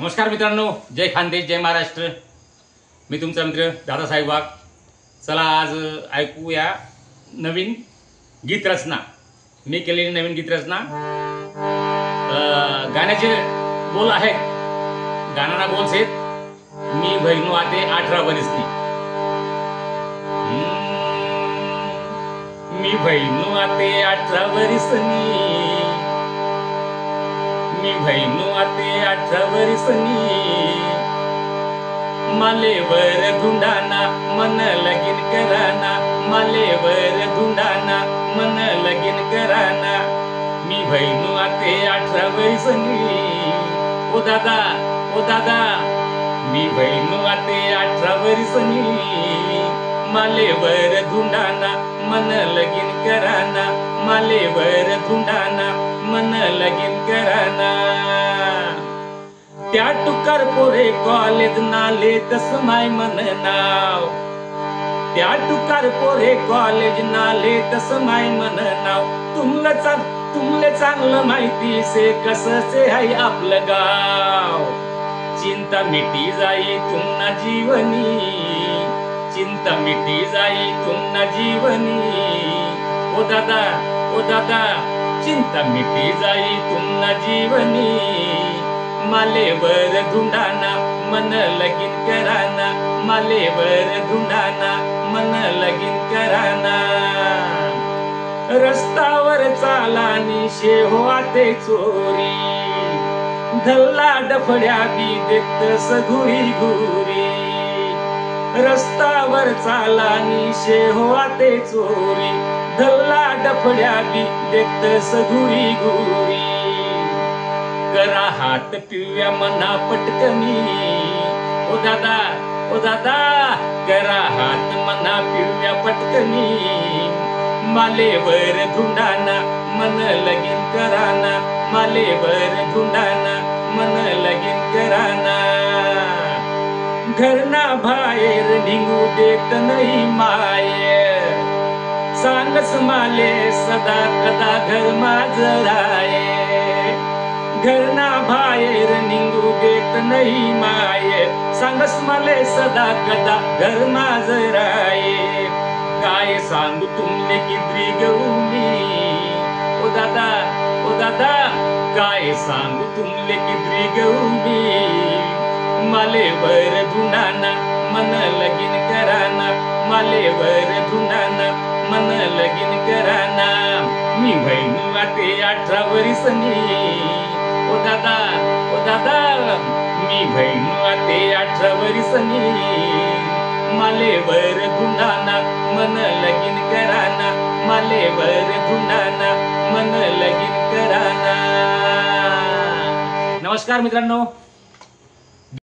नमस्कार मित्रांनो, जय खानदेश, जय महाराष्ट्र। मी तुमचा मित्र दादासाहेब वाघ। चला आज ऐकूया नवीन गीत रचना। मी केलेली नवीन गीत रचना। गाण्याचे बोल आहे, गाणारा बोल से मी भैनो आते 18 वर्षनी। मी भैनो आते 18 वर्षनी, मी भैनो आते 18 वर्षनी। मालेवर धुंडाना मन लगीन कराना, मालेवर धुंडाना मन लगीन कराना। मी भैनो आते 18 वर्षनी। ओ दादा, ओ दादा, मी भैनो आते 18 वर्षनी। मालेवर धुंडाना मन लगीन कराना, मालेवर धुंडाना मन लगीन कराना। त्या टुकार पोरे कॉलेज नाले तसमाय मन नाव, त्या टुकार पोरे कॉलेज नाले तसमाय मन नाव। तुमले चांगलं माहिती से कसं आहे आपलं गाव। चिंता मिटी जाई तुमना जीवनी, चिंता मिटी जाई तुमना जीवनी। ओ दादा, ओ दादा, चिंता मिटी जाई तुमना जीवनी। मालेवर धुंडाना मन लगीन कराना, मालेवर धुंडाना मन लगीन कराना। रस्तावर चालानी शेहो आते चोरी, धल्ला डफड्या बी देत सघुरी घुरी। रस्तावर चालानी शेहो आते चोरी, धल्ला डफड्या बी देत सघुरी घुरी। करा हात पिव्या मना पटकनी, ओ दादा, ओ दादा, करा हात मना पिव्या पटकनी। मालेवर धुंडाना मन लगीन कराना, मालेवर धुंडाना मन लगीन कराना। घरना बाहेर निघू देत नाही माय, सांगस माले सदा कदा घर माझं राय। घरना बाहेर निघू देत नाही माय, सांगस माले सदा कदा घर माझं राय। काय सांगू तुमले किद्री गवमी, ओ दादा, ओ दादा, काय सांगू तुमले किद्री गवमी। मालेवर धुंडाना मन लगीन कराना, मालेवर धुंडाना मन लगीन कराना। मी भैनो आते 18 वर्षनी। ओ दादा, ओ दादा, मी भैनो आते 18 वर्षनी। मालेवर धुंडाना मन लगीन कराना, मालेवर धुंडाना मन लगीन कराना। नमस्कार मित्रांनो।